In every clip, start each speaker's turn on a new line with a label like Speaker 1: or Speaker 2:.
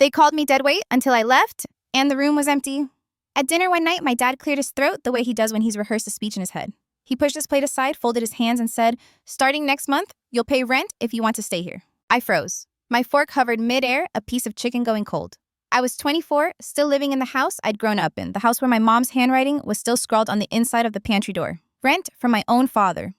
Speaker 1: They called me deadweight until I left, and the room was empty. At dinner one night, my dad cleared his throat the way he does when he's rehearsed a speech in his head. He pushed his plate aside, folded his hands, and said, "Starting next month, you'll pay rent if you want to stay here." I froze. My fork hovered mid-air, a piece of chicken going cold. I was 24, still living in the house I'd grown up in, the house where my mom's handwriting was still scrawled on the inside of the pantry door. Rent from my own father.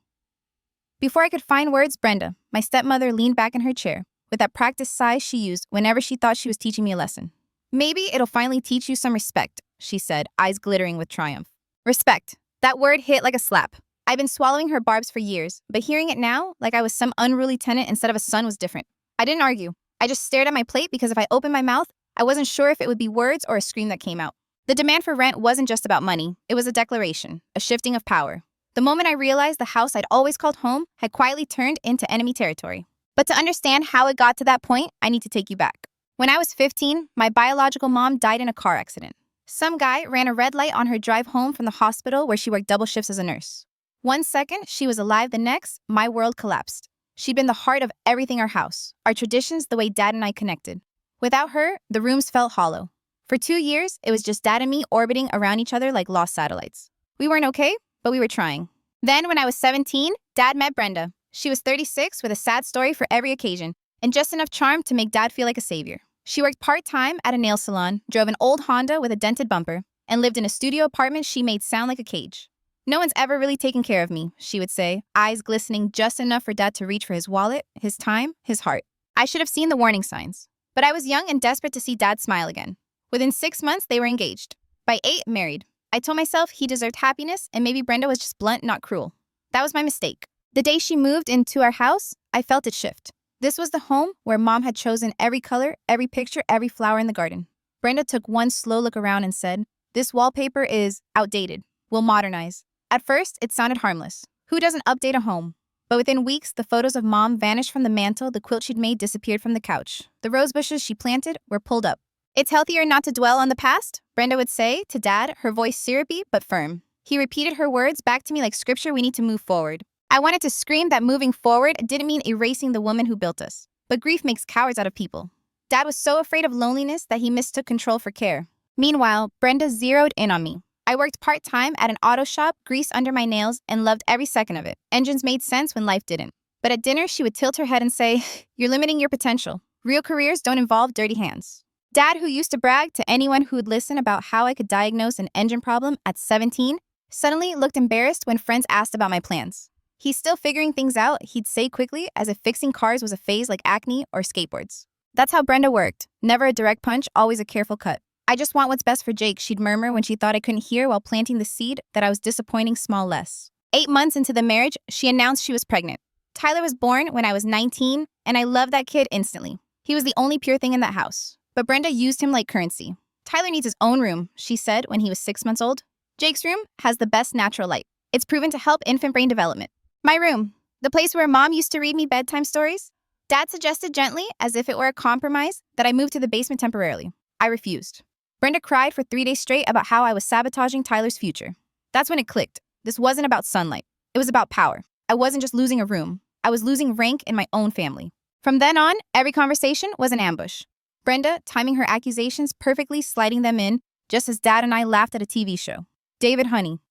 Speaker 1: Before I could find words, Brenda, my stepmother, leaned back in her chair, with that practiced sigh she used whenever she thought she was teaching me a lesson. "Maybe it'll finally teach you some respect," she said, eyes glittering with triumph. Respect. That word hit like a slap. I've been swallowing her barbs for years, but hearing it now, like I was some unruly tenant instead of a son, was different. I didn't argue. I just stared at my plate because if I opened my mouth, I wasn't sure if it would be words or a scream that came out. The demand for rent wasn't just about money. It was a declaration, a shifting of power. The moment I realized the house I'd always called home had quietly turned into enemy territory. But to understand how it got to that point, I need to take you back. When I was 15, my biological mom died in a car accident. Some guy ran a red light on her drive home from the hospital where she worked double shifts as a nurse. One second, she was alive. The next, my world collapsed. She'd been the heart of everything our house, our traditions, the way Dad and I connected. Without her, the rooms felt hollow. For 2 years, it was just Dad and me orbiting around each other like lost satellites. We weren't okay, but we were trying. Then, when I was 17, Dad met Brenda. She was 36 with a sad story for every occasion, and just enough charm to make Dad feel like a savior. She worked part-time at a nail salon, drove an old Honda with a dented bumper, and lived in a studio apartment she made sound like a cage. "No one's ever really taken care of me," she would say, eyes glistening just enough for Dad to reach for his wallet, his time, his heart. I should have seen the warning signs. But I was young and desperate to see Dad smile again. Within 6 months, they were engaged. By 8, married. I told myself he deserved happiness and maybe Brenda was just blunt, not cruel. That was my mistake. The day she moved into our house, I felt it shift. This was the home where Mom had chosen every color, every picture, every flower in the garden. Brenda took one slow look around and said, "This wallpaper is outdated. We'll modernize." At first, it sounded harmless. Who doesn't update a home? But within weeks, the photos of Mom vanished from the mantle, the quilt she'd made disappeared from the couch. The rose bushes she planted were pulled up. "It's healthier not to dwell on the past," Brenda would say to Dad, her voice syrupy but firm. He repeated her words back to me like scripture. "We need to move forward." I wanted to scream that moving forward didn't mean erasing the woman who built us. But grief makes cowards out of people. Dad was so afraid of loneliness that he mistook control for care. Meanwhile, Brenda zeroed in on me. I worked part-time at an auto shop, grease under my nails, and loved every second of it. Engines made sense when life didn't. But at dinner, she would tilt her head and say, "You're limiting your potential. Real careers don't involve dirty hands." Dad, who used to brag to anyone who would listen about how I could diagnose an engine problem at 17, suddenly looked embarrassed when friends asked about my plans. "He's still figuring things out," he'd say quickly, as if fixing cars was a phase like acne or skateboards. That's how Brenda worked. Never a direct punch, always a careful cut. "I just want what's best for Jake," she'd murmur when she thought I couldn't hear while planting the seed that I was disappointing small less. 8 months into the marriage, she announced she was pregnant. Tyler was born when I was 19, and I loved that kid instantly. He was the only pure thing in that house. But Brenda used him like currency. "Tyler needs his own room," she said when he was 6 months old. "Jake's room has the best natural light. It's proven to help infant brain development." My room, the place where Mom used to read me bedtime stories. Dad suggested gently, as if it were a compromise, that I move to the basement temporarily. I refused. Brenda cried for 3 days straight about how I was sabotaging Tyler's future. That's when it clicked. This wasn't about sunlight. It was about power. I wasn't just losing a room. I was losing rank in my own family. From then on, every conversation was an ambush. Brenda timing her accusations perfectly, sliding them in, just as Dad and I laughed at a TV show. "David, honey,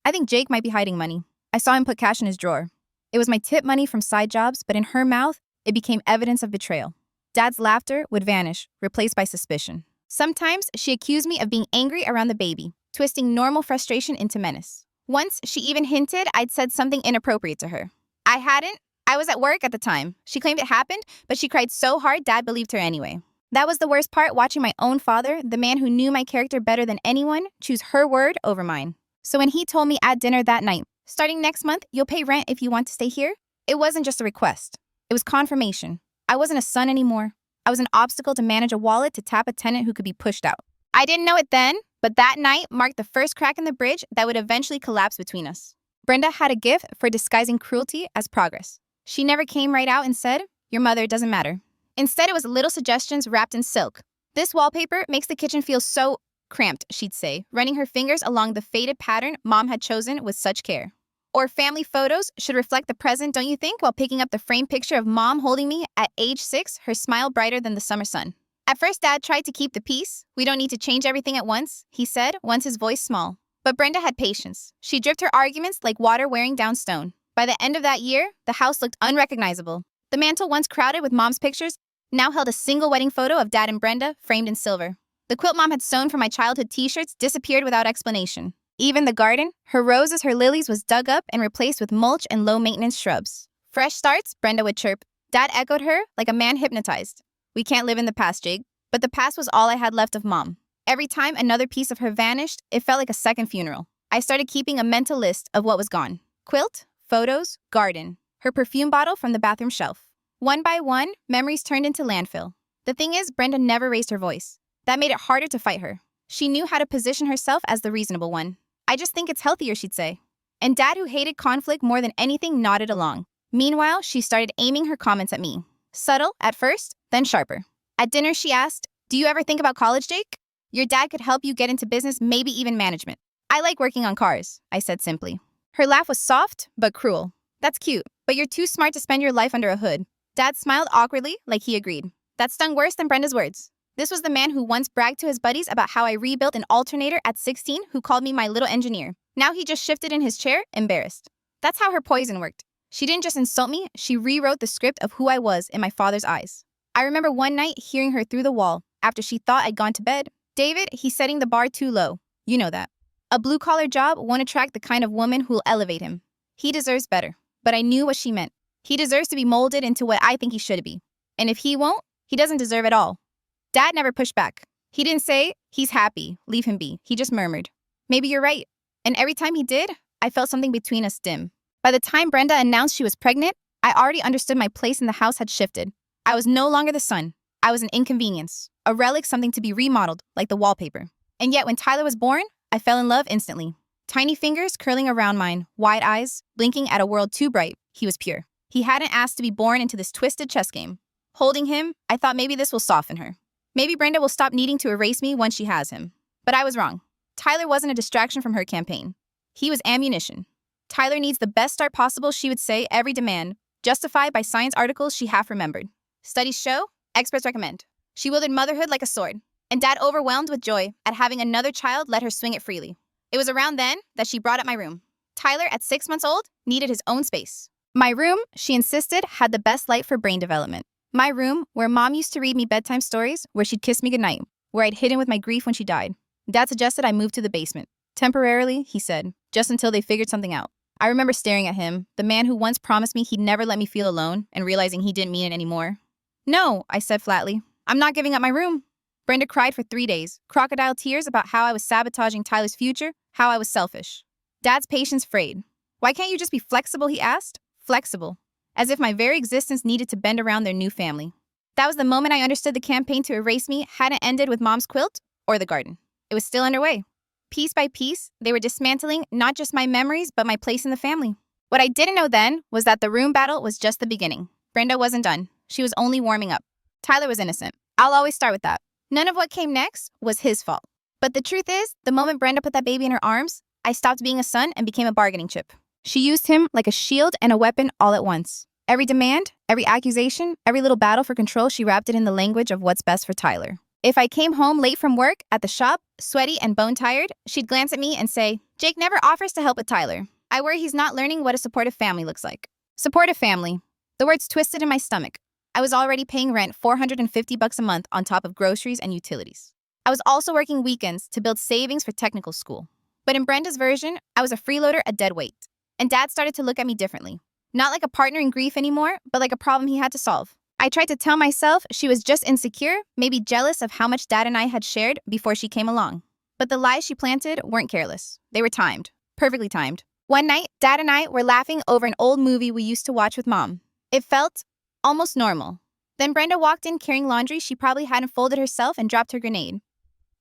Speaker 1: I think Jake might be hiding money. I saw him put cash in his drawer." It was my tip money from side jobs, but in her mouth, it became evidence of betrayal. Dad's laughter would vanish, replaced by suspicion. Sometimes she accused me of being angry around the baby, twisting normal frustration into menace. Once, she even hinted I'd said something inappropriate to her. I hadn't. I was at work at the time. She claimed it happened, but she cried so hard Dad believed her anyway. That was the worst part, watching my own father, the man who knew my character better than anyone, choose her word over mine. So when he told me at dinner that night, "Starting next month, you'll pay rent if you want to stay here," it wasn't just a request. It was confirmation. I wasn't a son anymore. I was an obstacle to manage a wallet to tap a tenant who could be pushed out. I didn't know it then, but that night marked the first crack in the bridge that would eventually collapse between us. Brenda had a gift for disguising cruelty as progress. She never came right out and said, "Your mother doesn't matter." Instead, it was little suggestions wrapped in silk. "This wallpaper makes the kitchen feel so cramped," she'd say, running her fingers along the faded pattern Mom had chosen with such care. Or "Family photos should reflect the present, don't you think?" while picking up the framed picture of Mom holding me at age 6, her smile brighter than the summer sun. At first, Dad tried to keep the peace. We don't need to change everything at once, he said, once his voice small. But Brenda had patience. She dripped her arguments like water wearing down stone. By the end of that year, the house looked unrecognizable. The mantel, once crowded with Mom's pictures, now held a single wedding photo of Dad and Brenda, framed in silver. The quilt Mom had sewn for my childhood t-shirts disappeared without explanation. Even the garden, her roses, her lilies, was dug up and replaced with mulch and low-maintenance shrubs. Fresh starts, Brenda would chirp. Dad echoed her like a man hypnotized. We can't live in the past, Jake. But the past was all I had left of Mom. Every time another piece of her vanished, it felt like a second funeral. I started keeping a mental list of what was gone. Quilt, photos, garden, her perfume bottle from the bathroom shelf. One by one, memories turned into landfill. The thing is, Brenda never raised her voice. That made it harder to fight her. She knew how to position herself as the reasonable one. I just think it's healthier, she'd say. And Dad, who hated conflict more than anything, nodded along. Meanwhile, she started aiming her comments at me. Subtle at first, then sharper. At dinner, she asked, "Do you ever think about college, Jake? Your dad could help you get into business, maybe even management." "I like working on cars," I said simply. Her laugh was soft, but cruel. "That's cute, but you're too smart to spend your life under a hood." Dad smiled awkwardly, like he agreed. That stung worse than Brenda's words. This was the man who once bragged to his buddies about how I rebuilt an alternator at 16, who called me my little engineer. Now he just shifted in his chair, embarrassed. That's how her poison worked. She didn't just insult me, she rewrote the script of who I was in my father's eyes. I remember one night hearing her through the wall, after she thought I'd gone to bed. "David, he's setting the bar too low. You know that. A blue-collar job won't attract the kind of woman who'll elevate him. He deserves better." But I knew what she meant. He deserves to be molded into what I think he should be. And if he won't, he doesn't deserve it all. Dad never pushed back. He didn't say, "He's happy, leave him be." He just murmured, "Maybe you're right." And every time he did, I felt something between us dim. By the time Brenda announced she was pregnant, I already understood my place in the house had shifted. I was no longer the son. I was an inconvenience, a relic, something to be remodeled, like the wallpaper. And yet when Tyler was born, I fell in love instantly. Tiny fingers curling around mine, wide eyes, blinking at a world too bright. He was pure. He hadn't asked to be born into this twisted chess game. Holding him, I thought maybe this will soften her. Maybe Brenda will stop needing to erase me once she has him. But I was wrong. Tyler wasn't a distraction from her campaign. He was ammunition. Tyler needs the best start possible, she would say, every demand, justified by science articles she half remembered. Studies show, experts recommend. She wielded motherhood like a sword, and Dad, overwhelmed with joy at having another child, let her swing it freely. It was around then that she brought up my room. Tyler, at 6 months old, needed his own space. My room, she insisted, had the best light for brain development. My room, where Mom used to read me bedtime stories, where she'd kiss me goodnight, where I'd hidden with my grief when she died. Dad suggested I move to the basement. Temporarily, he said, just until they figured something out. I remember staring at him, the man who once promised me he'd never let me feel alone, and realizing he didn't mean it anymore. "No," I said flatly. "I'm not giving up my room." Brenda cried for 3 days, crocodile tears about how I was sabotaging Tyler's future, how I was selfish. Dad's patience frayed. "Why can't you just be flexible?" he asked. Flexible. As if my very existence needed to bend around their new family. That was the moment I understood the campaign to erase me hadn't ended with Mom's quilt or the garden. It was still underway. Piece by piece, they were dismantling not just my memories, but my place in the family. What I didn't know then was that the room battle was just the beginning. Brenda wasn't done. She was only warming up. Tyler was innocent. I'll always start with that. None of what came next was his fault. But the truth is, the moment Brenda put that baby in her arms, I stopped being a son and became a bargaining chip. She used him like a shield and a weapon all at once. Every demand, every accusation, every little battle for control, she wrapped it in the language of what's best for Tyler. If I came home late from work, at the shop, sweaty and bone-tired, she'd glance at me and say, "Jake never offers to help with Tyler. I worry he's not learning what a supportive family looks like." Supportive family. The words twisted in my stomach. I was already paying rent $450 a month on top of groceries and utilities. I was also working weekends to build savings for technical school. But in Brenda's version, I was a freeloader, a dead weight. And Dad started to look at me differently. Not like a partner in grief anymore, but like a problem he had to solve. I tried to tell myself she was just insecure, maybe jealous of how much Dad and I had shared before she came along. But the lies she planted weren't careless. They were timed. Perfectly timed. One night, Dad and I were laughing over an old movie we used to watch with Mom. It felt almost normal. Then Brenda walked in carrying laundry she probably hadn't folded herself and dropped her grenade.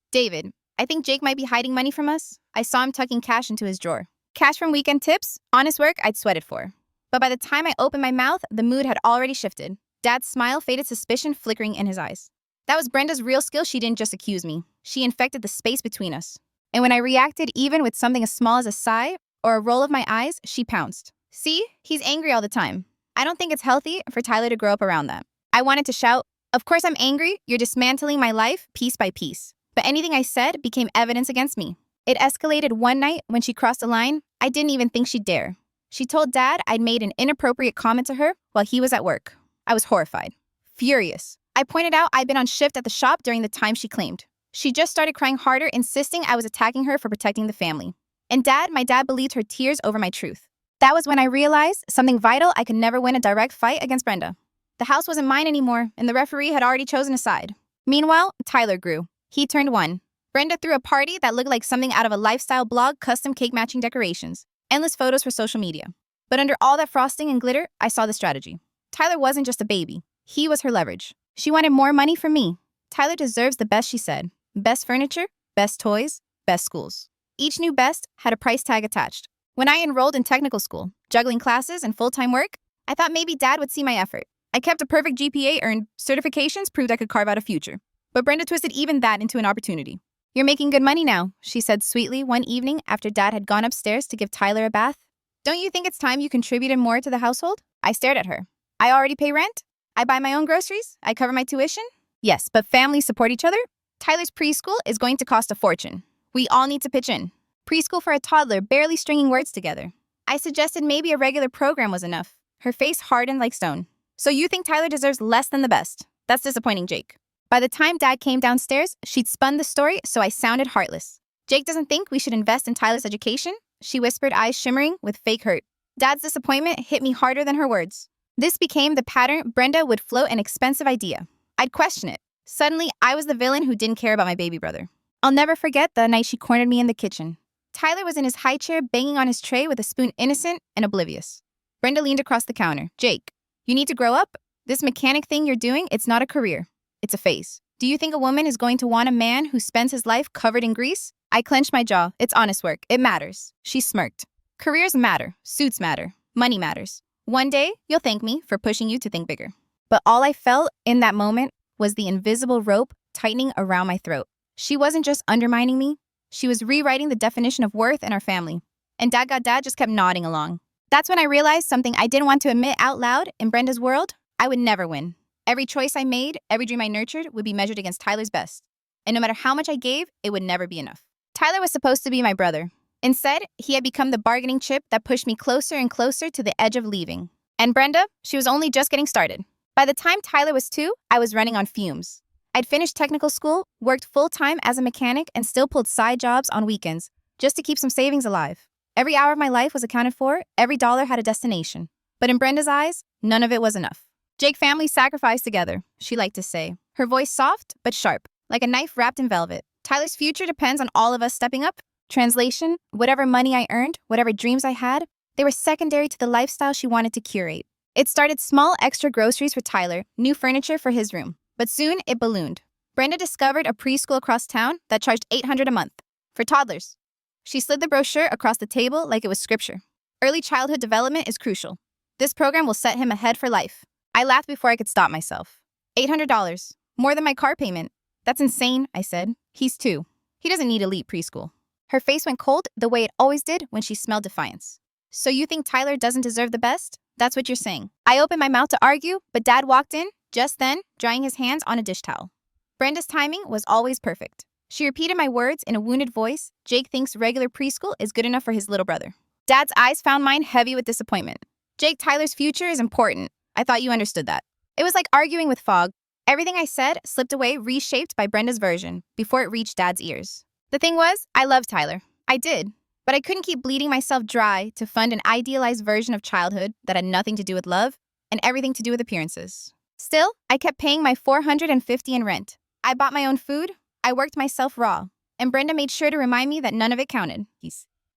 Speaker 1: "David, I think Jake might be hiding money from us." I saw him tucking cash into his drawer. Cash from weekend tips, honest work I'd sweated for. But by the time I opened my mouth, the mood had already shifted. Dad's smile faded, suspicion flickering in his eyes. That was Brenda's real skill. She didn't just accuse me. She infected the space between us. And when I reacted even with something as small as a sigh or a roll of my eyes, she pounced. "See, he's angry all the time. I don't think it's healthy for Tyler to grow up around that." I wanted to shout, Of course I'm angry. You're dismantling my life piece by piece. But anything I said became evidence against me. It escalated one night when she crossed a line I didn't even think she'd dare. She told Dad I'd made an inappropriate comment to her while he was at work. I was horrified. Furious. I pointed out I'd been on shift at the shop during the time she claimed. She just started crying harder, insisting I was attacking her for protecting the family. And my dad believed her tears over my truth. That was when I realized something vital: I could never win a direct fight against Brenda. The house wasn't mine anymore, and the referee had already chosen a side. Meanwhile, Tyler grew. He turned 1. Brenda threw a party that looked like something out of a lifestyle blog, custom cake matching decorations, endless photos for social media. But under all that frosting and glitter, I saw the strategy. Tyler wasn't just a baby. He was her leverage. She wanted more money from me. Tyler deserves the best, she said. Best furniture, best toys, best schools. Each new best had a price tag attached. When I enrolled in technical school, juggling classes and full-time work, I thought maybe Dad would see my effort. I kept a perfect GPA, earned certifications, proved I could carve out a future. But Brenda twisted even that into an opportunity. You're making good money now, she said sweetly one evening after Dad had gone upstairs to give Tyler a bath. Don't you think it's time you contributed more to the household? I stared at her. I already pay rent. I buy my own groceries. I cover my tuition. Yes, but families support each other. Tyler's preschool is going to cost a fortune. We all need to pitch in. Preschool for a toddler barely stringing words together. I suggested maybe a regular program was enough. Her face hardened like stone. So you think Tyler deserves less than the best? That's disappointing, Jake. By the time Dad came downstairs, she'd spun the story, so I sounded heartless. Jake doesn't think we should invest in Tyler's education, she whispered, eyes shimmering with fake hurt. Dad's disappointment hit me harder than her words. This became the pattern. Brenda would float an expensive idea. I'd question it. Suddenly, I was the villain who didn't care about my baby brother. I'll never forget the night she cornered me in the kitchen. Tyler was in his high chair, banging on his tray with a spoon, innocent and oblivious. Brenda leaned across the counter. Jake, you need to grow up. This mechanic thing you're doing, it's not a career. It's a phase. Do you think a woman is going to want a man who spends his life covered in grease? I clenched my jaw. It's honest work. It matters. She smirked. Careers matter. Suits matter. Money matters. One day, you'll thank me for pushing you to think bigger. But all I felt in that moment was the invisible rope tightening around my throat. She wasn't just undermining me. She was rewriting the definition of worth in our family. And Dad just kept nodding along. That's when I realized something I didn't want to admit out loud. In Brenda's world, I would never win. Every choice I made, every dream I nurtured would be measured against Tyler's best. And no matter how much I gave, it would never be enough. Tyler was supposed to be my brother. Instead, he had become the bargaining chip that pushed me closer and closer to the edge of leaving. And Brenda, she was only just getting started. By the time Tyler was 2, I was running on fumes. I'd finished technical school, worked full-time as a mechanic, and still pulled side jobs on weekends just to keep some savings alive. Every hour of my life was accounted for, every dollar had a destination. But in Brenda's eyes, none of it was enough. Jake family sacrificed together, she liked to say. Her voice soft but sharp, like a knife wrapped in velvet. Tyler's future depends on all of us stepping up. Translation, whatever money I earned, whatever dreams I had, they were secondary to the lifestyle she wanted to curate. It started small extra groceries for Tyler, new furniture for his room. But soon it ballooned. Brenda discovered a preschool across town that charged $800 a month for toddlers. She slid the brochure across the table like it was scripture. Early childhood development is crucial. This program will set him ahead for life. I laughed before I could stop myself. $800, more than my car payment. That's insane, I said. He's 2. He doesn't need elite preschool. Her face went cold the way it always did when she smelled defiance. So you think Tyler doesn't deserve the best? That's what you're saying. I opened my mouth to argue, but Dad walked in, just then, drying his hands on a dish towel. Brenda's timing was always perfect. She repeated my words in a wounded voice. Jake thinks regular preschool is good enough for his little brother. Dad's eyes found mine heavy with disappointment. Jake, Tyler's future is important. I thought you understood that. It was like arguing with fog. Everything I said slipped away, reshaped by Brenda's version, before it reached Dad's ears. The thing was, I loved Tyler. I did. But I couldn't keep bleeding myself dry to fund an idealized version of childhood that had nothing to do with love and everything to do with appearances. Still, I kept paying my $450 in rent. I bought my own food. I worked myself raw. And Brenda made sure to remind me that none of it counted.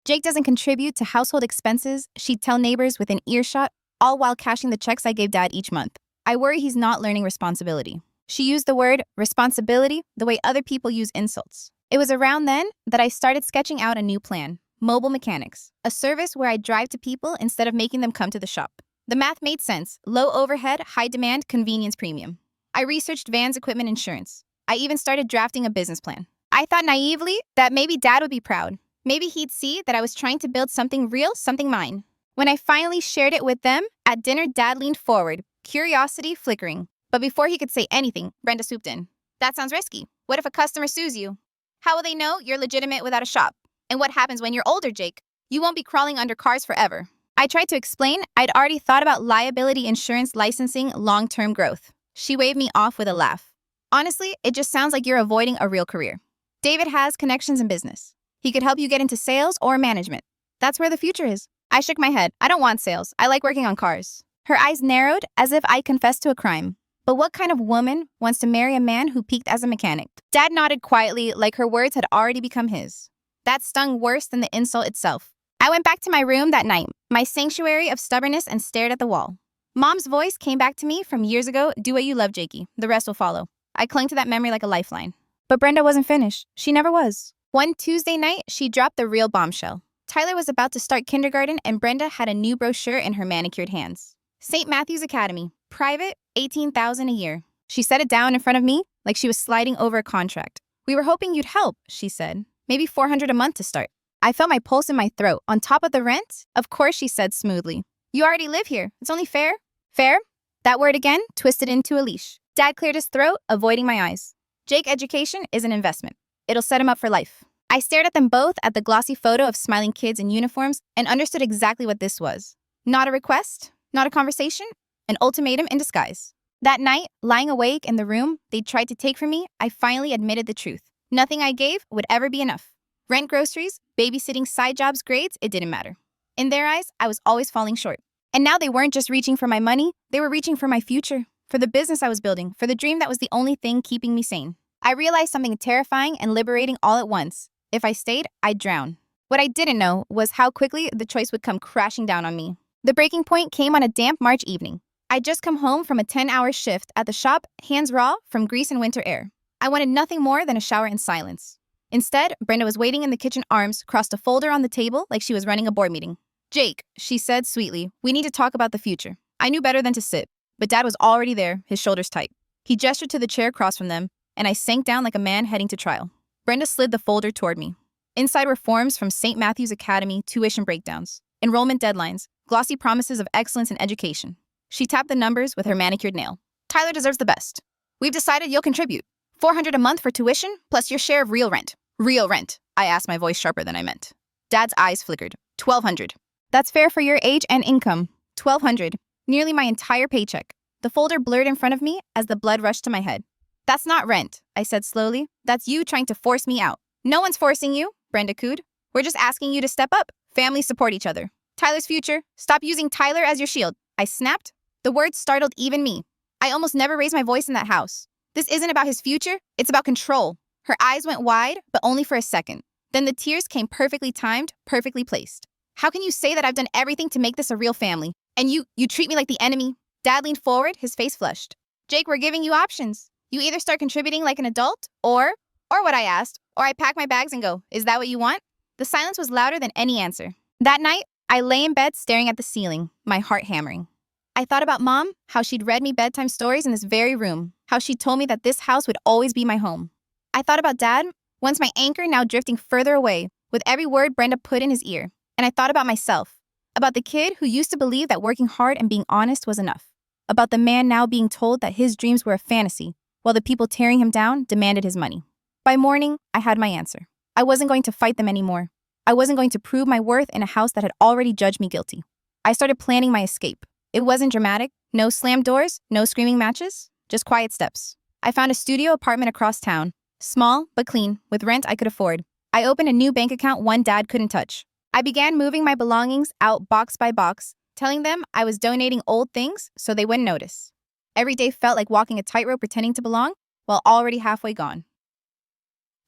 Speaker 1: Jake doesn't contribute to household expenses, she'd tell neighbors within earshot, all while cashing the checks I gave Dad each month. I worry he's not learning responsibility. She used the word responsibility the way other people use insults. It was around then that I started sketching out a new plan. Mobile mechanics, a service where I'd drive to people instead of making them come to the shop. The math made sense. Low overhead, high demand, convenience premium. I researched Van's equipment insurance. I even started drafting a business plan. I thought naively that maybe Dad would be proud. Maybe he'd see that I was trying to build something real, something mine. When I finally shared it with them, at dinner Dad leaned forward, curiosity flickering. But before he could say anything, Brenda swooped in. That sounds risky. What if a customer sues you? How will they know you're legitimate without a shop? And what happens when you're older, Jake? You won't be crawling under cars forever. I tried to explain I'd already thought about liability insurance licensing long-term growth. She waved me off with a laugh. Honestly, it just sounds like you're avoiding a real career. David has connections in business. He could help you get into sales or management. That's where the future is. I shook my head. I don't want sales. I like working on cars. Her eyes narrowed as if I confessed to a crime. But what kind of woman wants to marry a man who peaked as a mechanic? Dad nodded quietly, like her words had already become his. That stung worse than the insult itself. I went back to my room that night, my sanctuary of stubbornness, and stared at the wall. Mom's voice came back to me from years ago, do what you love, Jakey. The rest will follow. I clung to that memory like a lifeline. But Brenda wasn't finished. She never was. One Tuesday night, she dropped the real bombshell. Tyler was about to start kindergarten, and Brenda had a new brochure in her manicured hands. St. Matthew's Academy, private, $18,000 a year. She set it down in front of me like she was sliding over a contract. We were hoping you'd help, she said. Maybe $400 a month to start. I felt my pulse in my throat. On top of the rent? Of course, she said smoothly. You already live here. It's only fair. Fair? That word again, twisted into a leash. Dad cleared his throat, avoiding my eyes. Jake, education is an investment. It'll set him up for life. I stared at them both at the glossy photo of smiling kids in uniforms and understood exactly what this was. Not a request, not a conversation, an ultimatum in disguise. That night, lying awake in the room they'd tried to take from me, I finally admitted the truth. Nothing I gave would ever be enough. Rent, groceries, babysitting, side jobs, grades, it didn't matter. In their eyes, I was always falling short. And now they weren't just reaching for my money, they were reaching for my future, for the business I was building, for the dream that was the only thing keeping me sane. I realized something terrifying and liberating all at once. If I stayed, I'd drown. What I didn't know was how quickly the choice would come crashing down on me. The breaking point came on a damp March evening. I'd just come home from a 10-hour shift at the shop, hands raw from grease and winter air. I wanted nothing more than a shower in silence. Instead, Brenda was waiting in the kitchen, arms crossed, a folder on the table like she was running a board meeting. Jake, she said sweetly, we need to talk about the future. I knew better than to sit, but Dad was already there, his shoulders tight. He gestured to the chair across from them, and I sank down like a man heading to trial. Brenda slid the folder toward me. Inside were forms from St. Matthew's Academy, tuition breakdowns, enrollment deadlines, glossy promises of excellence in education. She tapped the numbers with her manicured nail. Tyler deserves the best. We've decided you'll contribute. $400 a month for tuition, plus your share of real rent. Real rent, I asked, my voice sharper than I meant. Dad's eyes flickered. $1,200. That's fair for your age and income. $1,200. Nearly my entire paycheck. The folder blurred in front of me as the blood rushed to my head. That's not rent, I said slowly. That's you trying to force me out. No one's forcing you, Brenda cooed. We're just asking you to step up. Families support each other. Tyler's future. Stop using Tyler as your shield. I snapped. The words startled even me. I almost never raised my voice in that house. This isn't about his future. It's about control. Her eyes went wide, but only for a second. Then the tears came perfectly timed, perfectly placed. How can you say that I've done everything to make this a real family? And you treat me like the enemy? Dad leaned forward, his face flushed. Jake, we're giving you options. You either start contributing like an adult, or what I asked, or I pack my bags and go. Is that what you want? The silence was louder than any answer. That night, I lay in bed staring at the ceiling, my heart hammering. I thought about Mom, how she'd read me bedtime stories in this very room, how she'd told me that this house would always be my home. I thought about Dad, once my anchor now drifting further away, with every word Brenda put in his ear. And I thought about myself, about the kid who used to believe that working hard and being honest was enough, about the man now being told that his dreams were a fantasy, while the people tearing him down demanded his money. By morning, I had my answer. I wasn't going to fight them anymore. I wasn't going to prove my worth in a house that had already judged me guilty. I started planning my escape. It wasn't dramatic, no slammed doors, no screaming matches, just quiet steps. I found a studio apartment across town, small but clean, with rent I could afford. I opened a new bank account one Dad couldn't touch. I began moving my belongings out box by box, telling them I was donating old things so they wouldn't notice. Every day felt like walking a tightrope pretending to belong while already halfway gone.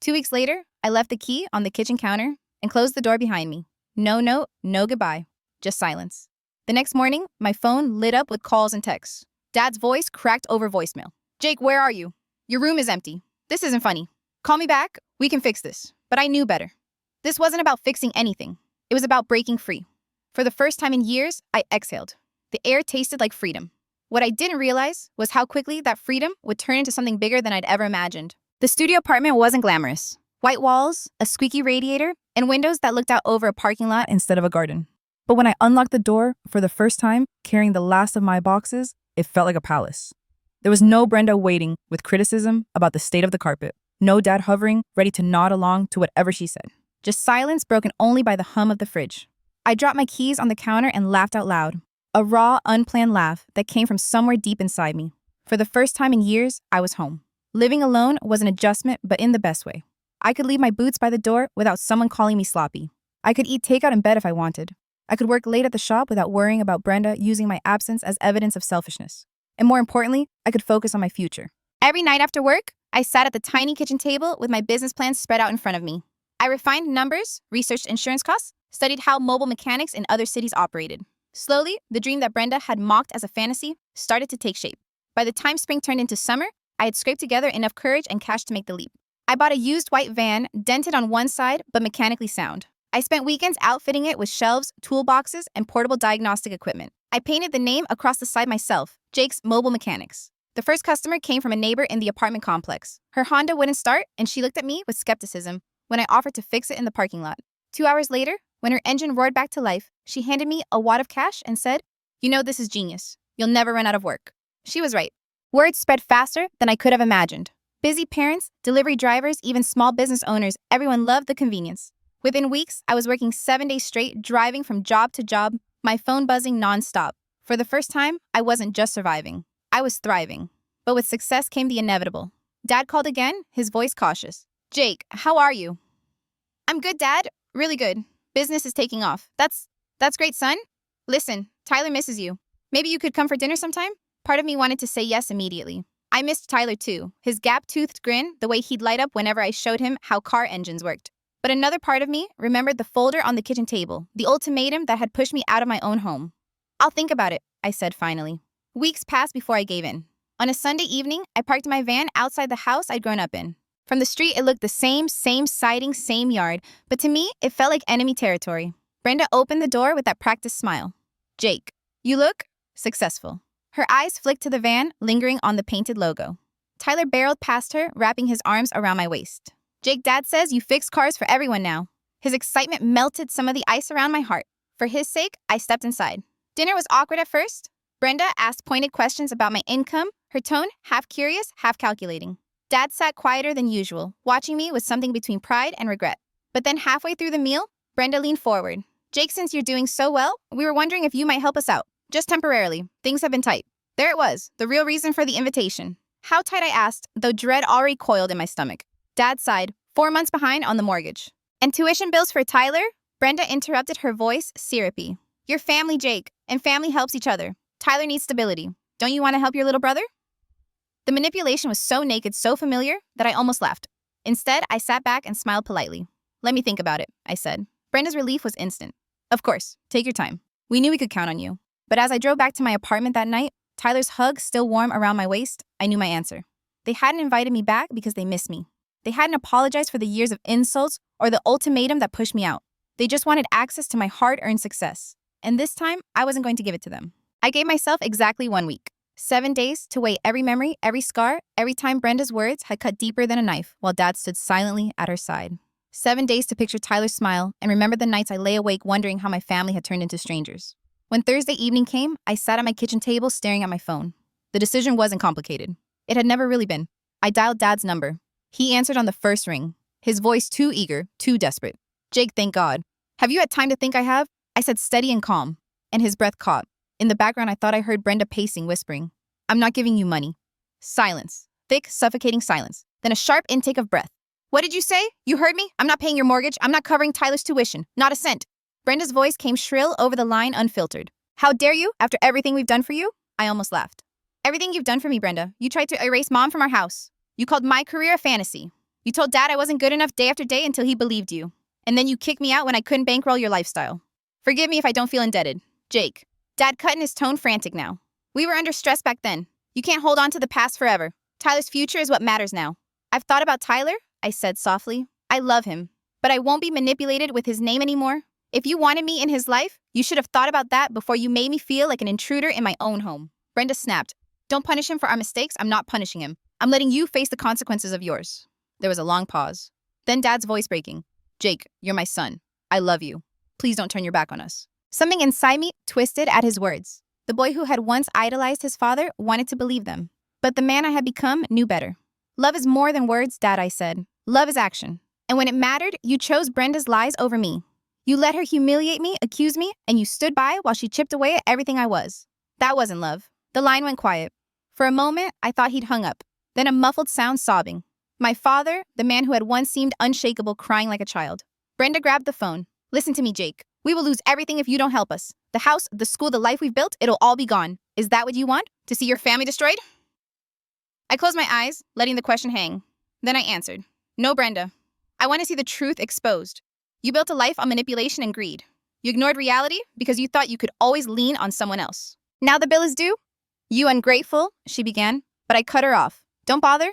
Speaker 1: 2 weeks later, I left the key on the kitchen counter and closed the door behind me. No note, no goodbye, just silence. The next morning, my phone lit up with calls and texts. Dad's voice cracked over voicemail. Jake, where are you? Your room is empty. This isn't funny. Call me back. We can fix this. But I knew better. This wasn't about fixing anything. It was about breaking free. For the first time in years, I exhaled. The air tasted like freedom. What I didn't realize was how quickly that freedom would turn into something bigger than I'd ever imagined. The studio apartment wasn't glamorous. White walls, a squeaky radiator, and windows that looked out over a parking lot instead of a garden. But when I unlocked the door for the first time, carrying the last of my boxes, it felt like a palace.
Speaker 2: There was no Brenda waiting with criticism about the state of the carpet. No dad hovering, ready to nod along to whatever she said. Just silence broken only by the hum of the fridge. I dropped my keys on the counter and laughed out loud. A raw, unplanned laugh that came from somewhere deep inside me. For the first time in years, I was home. Living alone was an adjustment, but in the best way. I could leave my boots by the door without someone calling me sloppy. I could eat takeout in bed if I wanted. I could work late at the shop without worrying about Brenda using my absence as evidence of selfishness. And more importantly, I could focus on my future. Every night after work, I sat at the tiny kitchen table with my business plans spread out in front of me. I refined numbers, researched insurance costs, studied how mobile mechanics in other cities operated. Slowly, the dream that Brenda had mocked as a fantasy started to take shape. By the time spring turned into summer, I had scraped together enough courage and cash to make the leap. I bought a used white van, dented on one side, but mechanically sound. I spent weekends outfitting it with shelves, toolboxes, and portable diagnostic equipment. I painted the name across the side myself, Jake's Mobile Mechanics. The first customer came from a neighbor in the apartment complex. Her Honda wouldn't start, and she looked at me with skepticism when I offered to fix it in the parking lot. 2 hours later, when her engine roared back to life, she handed me a wad of cash and said, "You know this is genius. You'll never run out of work." She was right. Words spread faster than I could have imagined. Busy parents, delivery drivers, even small business owners, everyone loved the convenience. Within weeks, I was working 7 days straight, driving from job to job, my phone buzzing nonstop. For the first time, I wasn't just surviving. I was thriving. But with success came the inevitable. Dad called again, his voice cautious. "Jake, how are you?" "I'm good, Dad. Really good. Business is taking off. That's great, son. Listen, Tyler misses you. Maybe you could come for dinner sometime?" Part of me wanted to say yes immediately. I missed Tyler too, his gap-toothed grin, the way he'd light up whenever I showed him how car engines worked. But another part of me remembered the folder on the kitchen table, the ultimatum that had pushed me out of my own home. "I'll think about it," I said finally. Weeks passed before I gave in. On a Sunday evening, I parked my van outside the house I'd grown up in. From the street, it looked the same siding, same yard, but to me, it felt like enemy territory. Brenda opened the door with that practiced smile. "Jake, you look successful." Her eyes flicked to the van, lingering on the painted logo. Tyler barreled past her, wrapping his arms around my waist. "Jake, Dad says you fix cars for everyone now." His excitement melted some of the ice around my heart. For his sake, I stepped inside. Dinner was awkward at first. Brenda asked pointed questions about my income, her tone half curious, half calculating. Dad sat quieter than usual, watching me with something between pride and regret. But then halfway through the meal, Brenda leaned forward. "Jake, since you're doing so well, we were wondering if you might help us out. Just temporarily. Things have been tight." There it was, the real reason for the invitation. How tight, I asked, though dread already coiled in my stomach. Dad sighed, 4 months behind on the mortgage. "And tuition bills for Tyler?" Brenda interrupted, her voice syrupy. "Your family, Jake, and family helps each other. Tyler needs stability. Don't you want to help your little brother?" The manipulation was so naked, so familiar, that I almost laughed. Instead, I sat back and smiled politely. "Let me think about it," I said. Brenda's relief was instant. "Of course, take your time. We knew we could count on you." But as I drove back to my apartment that night, Tyler's hug still warm around my waist, I knew my answer. They hadn't invited me back because they missed me. They hadn't apologized for the years of insults or the ultimatum that pushed me out. They just wanted access to my hard-earned success. And this time, I wasn't going to give it to them. I gave myself exactly 1 week. 7 days to weigh every memory, every scar, every time Brenda's words had cut deeper than a knife while Dad stood silently at her side. 7 days to picture Tyler's smile and remember the nights I lay awake wondering how my family had turned into strangers. When Thursday evening came, I sat at my kitchen table staring at my phone. The decision wasn't complicated. It had never really been. I dialed Dad's number. He answered on the first ring, his voice too eager, too desperate. "Jake, thank God. Have you had time to think I have?" I said steady and calm, and his breath caught. In the background, I thought I heard Brenda pacing, whispering, "I'm not giving you money." Silence. Thick, suffocating silence. Then a sharp intake of breath. "What did you say? You heard me? I'm not paying your mortgage. I'm not covering Tyler's tuition. Not a cent." Brenda's voice came shrill over the line, unfiltered. "How dare you, after everything we've done for you?" I almost laughed. "Everything you've done for me, Brenda. You tried to erase Mom from our house. You called my career a fantasy. You told Dad I wasn't good enough day after day until he believed you. And then you kicked me out when I couldn't bankroll your lifestyle. Forgive me if I don't feel indebted. Jake." Dad cut in, his tone frantic now. "We were under stress back then. You can't hold on to the past forever. Tyler's future is what matters now." "I've thought about Tyler," I said softly. "I love him. But I won't be manipulated with his name anymore. If you wanted me in his life, you should have thought about that before you made me feel like an intruder in my own home." Brenda snapped. "Don't punish him for our mistakes. I'm not punishing him. I'm letting you face the consequences of yours." There was a long pause. Then Dad's voice breaking. "Jake, you're my son. I love you. Please don't turn your back on us." Something inside me twisted at his words. The boy who had once idolized his father wanted to believe them.
Speaker 1: But the man I had become knew better. Love is more than words, Dad, I said. Love is action. And when it mattered, you chose Brenda's lies over me. You let her humiliate me, accuse me, and you stood by while she chipped away at everything I was. That wasn't love. The line went quiet. For a moment, I thought he'd hung up. Then a muffled sound sobbing. My father, the man who had once seemed unshakable, crying like a child. Brenda grabbed the phone. Listen to me, Jake. We will lose everything if you don't help us. The house, the school, the life we've built, it'll all be gone. Is that what you want? To see your family destroyed? I closed my eyes, letting the question hang. Then I answered. No, Brenda. I want to see the truth exposed. You built a life on manipulation and greed. You ignored reality because you thought you could always lean on someone else. Now the bill is due? You ungrateful, she began, but I cut her off. Don't bother.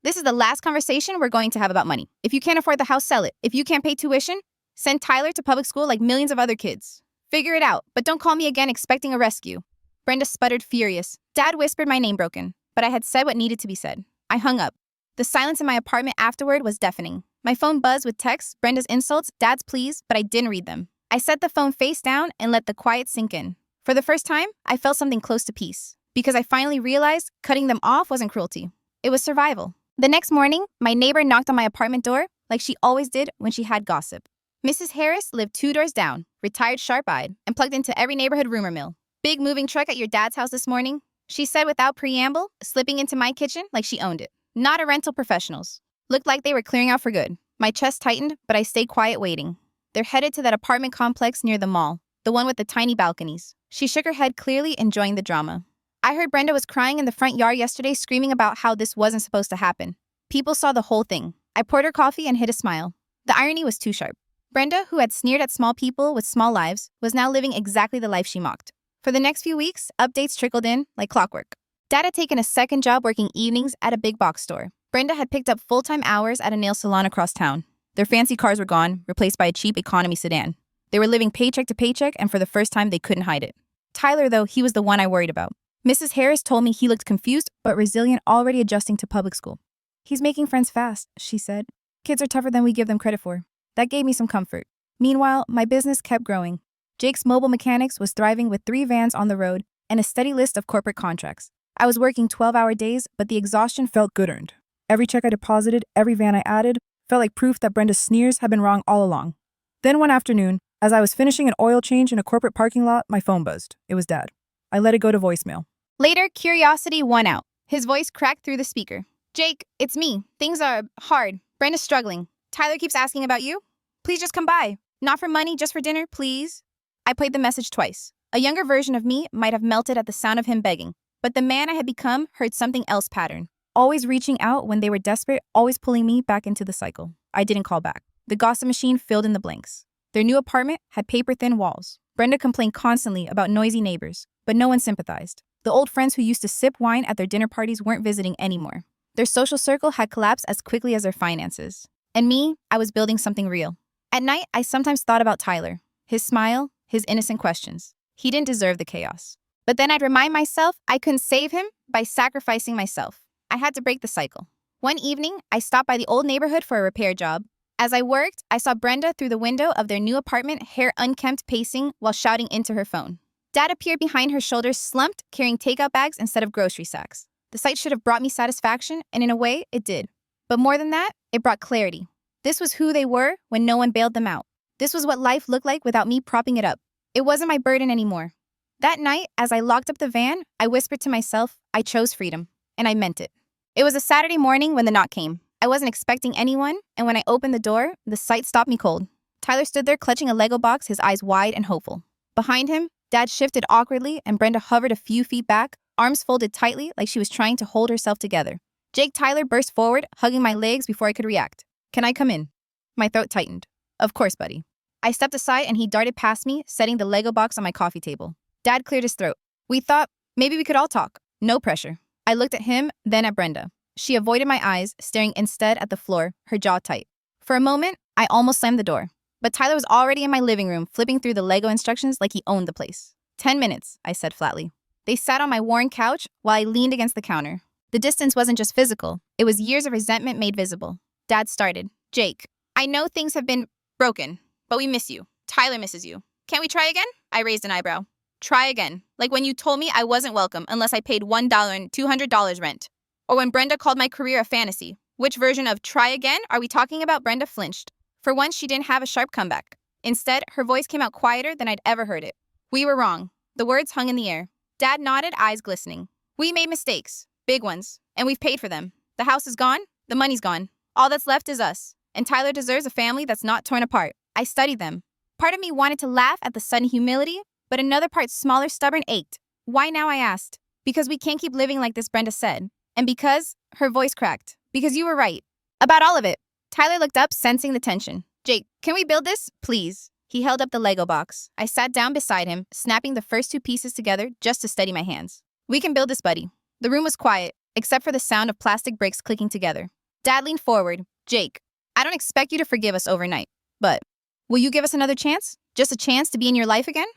Speaker 1: This is the last conversation we're going to have about money. If you can't afford the house, sell it. If you can't pay tuition, send Tyler to public school like millions of other kids. Figure it out, but don't call me again expecting a rescue. Brenda sputtered, furious. Dad whispered my name broken, but I had said what needed to be said. I hung up. The silence in my apartment afterward was deafening. My phone buzzed with texts, Brenda's insults, Dad's pleas, but I didn't read them. I set the phone face down and let the quiet sink in. For the first time, I felt something close to peace, because I finally realized cutting them off wasn't cruelty. It was survival. The next morning, my neighbor knocked on my apartment door like she always did when she had gossip. Mrs. Harris lived 2 doors down, retired sharp-eyed, and plugged into every neighborhood rumor mill. Big moving truck at your dad's house this morning? She said without preamble, slipping into my kitchen like she owned it. Not a rental professionals. Looked like they were clearing out for good. My chest tightened, but I stayed quiet waiting. They're headed to that apartment complex near the mall, the one with the tiny balconies. She shook her head clearly, enjoying the drama. I heard Brenda was crying in the front yard yesterday, screaming about how this wasn't supposed to happen. People saw the whole thing. I poured her coffee and hid a smile. The irony was too sharp. Brenda, who had sneered at small people with small lives, was now living exactly the life she mocked. For the next few weeks, updates trickled in like clockwork. Dad had taken a second job working evenings at a big box store. Brenda had picked up full-time hours at a nail salon across town. Their fancy cars were gone, replaced by a cheap economy sedan. They were living paycheck to paycheck, and for the first time, they couldn't hide it. Tyler, though, he was the one I worried about. Mrs. Harris told me he looked confused but resilient, already adjusting to public school. He's making friends fast, she said. Kids are tougher than we give them credit for. That gave me some comfort. Meanwhile, my business kept growing. Jake's Mobile Mechanics was thriving with 3 vans on the road and a steady list of corporate contracts. I was working 12-hour days, but the exhaustion felt good-earned. Every check I deposited, every van I added, felt like proof that Brenda's sneers had been wrong all along. Then one afternoon, as I was finishing an oil change in a corporate parking lot, my phone buzzed. It was Dad. I let it go to voicemail. Later, curiosity won out. His voice cracked through the speaker. Jake, it's me. Things are hard. Brenda's struggling. Tyler keeps asking about you. Please just come by. Not for money, just for dinner, please. I played the message twice. A younger version of me might have melted at the sound of him begging, but the man I had become heard something else pattern. Always reaching out when they were desperate, always pulling me back into the cycle. I didn't call back. The gossip machine filled in the blanks. Their new apartment had paper-thin walls. Brenda complained constantly about noisy neighbors, but no one sympathized. The old friends who used to sip wine at their dinner parties weren't visiting anymore. Their social circle had collapsed as quickly as their finances. And me, I was building something real. At night, I sometimes thought about Tyler. His smile, his innocent questions. He didn't deserve the chaos. But then I'd remind myself I couldn't save him by sacrificing myself. I had to break the cycle. One evening, I stopped by the old neighborhood for a repair job. As I worked, I saw Brenda through the window of their new apartment, hair unkempt, pacing while shouting into her phone. Dad appeared behind her shoulders, slumped, carrying takeout bags instead of grocery sacks. The sight should have brought me satisfaction, and in a way, it did. But more than that, it brought clarity. This was who they were when no one bailed them out. This was what life looked like without me propping it up. It wasn't my burden anymore. That night, as I locked up the van, I whispered to myself, I chose freedom. And I meant it. It was a Saturday morning when the knock came. I wasn't expecting anyone, and when I opened the door, the sight stopped me cold. Tyler stood there clutching a Lego box, his eyes wide and hopeful. Behind him, Dad shifted awkwardly, and Brenda hovered a few feet back, arms folded tightly like she was trying to hold herself together. Jake Tyler burst forward, hugging my legs before I could react. Can I come in? My throat tightened. Of course, buddy. I stepped aside and he darted past me, setting the Lego box on my coffee table. Dad cleared his throat. We thought maybe we could all talk. No pressure. I looked at him, then at Brenda. She avoided my eyes, staring instead at the floor, her jaw tight. For a moment, I almost slammed the door. But Tyler was already in my living room, flipping through the Lego instructions like he owned the place. 10 minutes, I said flatly. They sat on my worn couch while I leaned against the counter. The distance wasn't just physical. It was years of resentment made visible. Dad started. Jake, I know things have been broken, but we miss you. Tyler misses you. Can't we try again? I raised an eyebrow. Try again. Like when you told me I wasn't welcome unless I paid $1 and $200 rent. Or when Brenda called my career a fantasy. Which version of try again are we talking about? Brenda flinched. For once, she didn't have a sharp comeback. Instead, her voice came out quieter than I'd ever heard it. We were wrong. The words hung in the air. Dad nodded, eyes glistening. We made mistakes. Big ones. And we've paid for them. The house is gone. The money's gone. All that's left is us. And Tyler deserves a family that's not torn apart. I studied them. Part of me wanted to laugh at the sudden humility, but another part, smaller, stubborn, ached. Why now, I asked. Because we can't keep living like this, Brenda said. And because, her voice cracked. Because you were right. About all of it. Tyler looked up, sensing the tension. Jake, can we build this? Please. He held up the Lego box. I sat down beside him, snapping the first two pieces together just to steady my hands. We can build this, buddy. The room was quiet, except for the sound of plastic bricks clicking together. Dad leaned forward. Jake, I don't expect you to forgive us overnight, but will you give us another chance? Just a chance to be in your life again?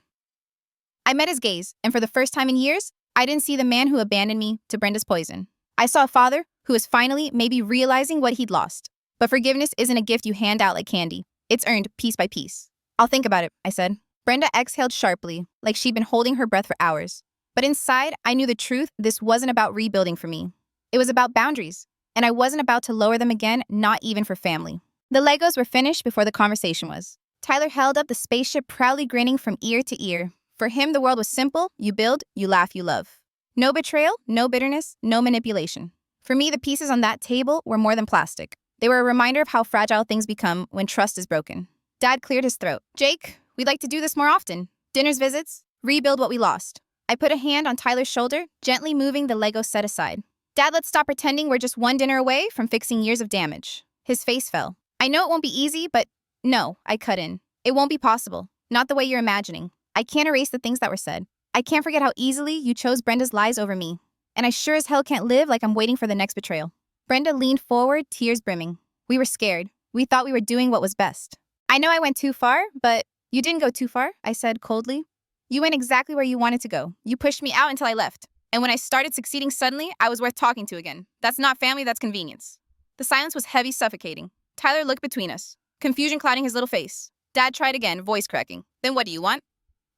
Speaker 1: I met his gaze, and for the first time in years, I didn't see the man who abandoned me to Brenda's poison. I saw a father who was finally maybe realizing what he'd lost. But forgiveness isn't a gift you hand out like candy. It's earned piece by piece. I'll think about it, I said. Brenda exhaled sharply, like she'd been holding her breath for hours. But inside, I knew the truth. This wasn't about rebuilding for me. It was about boundaries. And I wasn't about to lower them again, not even for family. The Legos were finished before the conversation was. Tyler held up the spaceship, proudly grinning from ear to ear. For him, the world was simple. You build, you laugh, you love. No betrayal, no bitterness, no manipulation. For me, the pieces on that table were more than plastic. They were a reminder of how fragile things become when trust is broken. Dad cleared his throat. Jake, we'd like to do this more often. Dinners, visits, rebuild what we lost. I put a hand on Tyler's shoulder, gently moving the Lego set aside. Dad, let's stop pretending we're just one dinner away from fixing years of damage. His face fell. I know it won't be easy, but no, I cut in. It won't be possible. Not the way you're imagining. I can't erase the things that were said. I can't forget how easily you chose Brenda's lies over me. And I sure as hell can't live like I'm waiting for the next betrayal. Brenda leaned forward, tears brimming. We were scared. We thought we were doing what was best. I know I went too far, but you didn't go too far, I said coldly. You went exactly where you wanted to go. You pushed me out until I left. And when I started succeeding suddenly, I was worth talking to again. That's not family, that's convenience. The silence was heavy, suffocating. Tyler looked between us, confusion clouding his little face. Dad tried again, voice cracking. Then what do you want?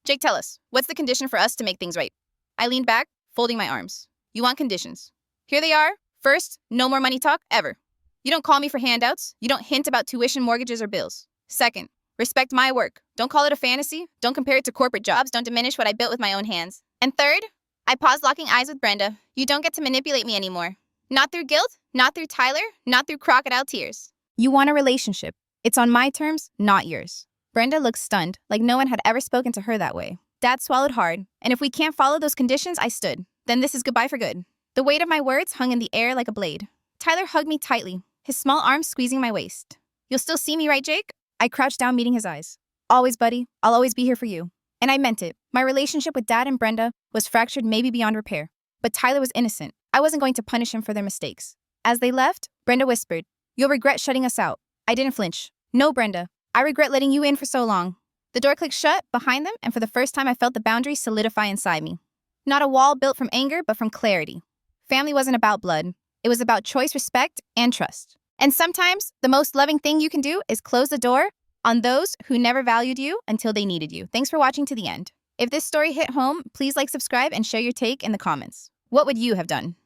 Speaker 1: Jake, tell us, what's the condition for us to make things right? I leaned back, folding my arms. You want conditions. Here they are. First, no more money talk, ever. You don't call me for handouts. You don't hint about tuition, mortgages, or bills. Second, respect my work. Don't call it a fantasy. Don't compare it to corporate jobs. Don't diminish what I built with my own hands. And third, I paused, locking eyes with Brenda. You don't get to manipulate me anymore. Not through guilt, not through Tyler, not through crocodile tears. You want a relationship. It's on my terms, not yours. Brenda looked stunned, like no one had ever spoken to her that way. Dad swallowed hard, and if we can't follow those conditions, I stood. Then this is goodbye for good. The weight of my words hung in the air like a blade. Tyler hugged me tightly, his small arms squeezing my waist. You'll still see me, right, Jake? I crouched down, meeting his eyes. Always, buddy. I'll always be here for you. And I meant it. My relationship with Dad and Brenda was fractured, maybe beyond repair. But Tyler was innocent. I wasn't going to punish him for their mistakes. As they left, Brenda whispered, You'll regret shutting us out. I didn't flinch. No, Brenda. I regret letting you in for so long. The door clicked shut behind them, and for the first time I felt the boundary solidify inside me. Not a wall built from anger, but from clarity. Family wasn't about blood. It was about choice, respect, and trust. And sometimes, the most loving thing you can do is close the door on those who never valued you until they needed you. Thanks for watching to the end. If this story hit home, please like, subscribe, and share your take in the comments. What would you have done?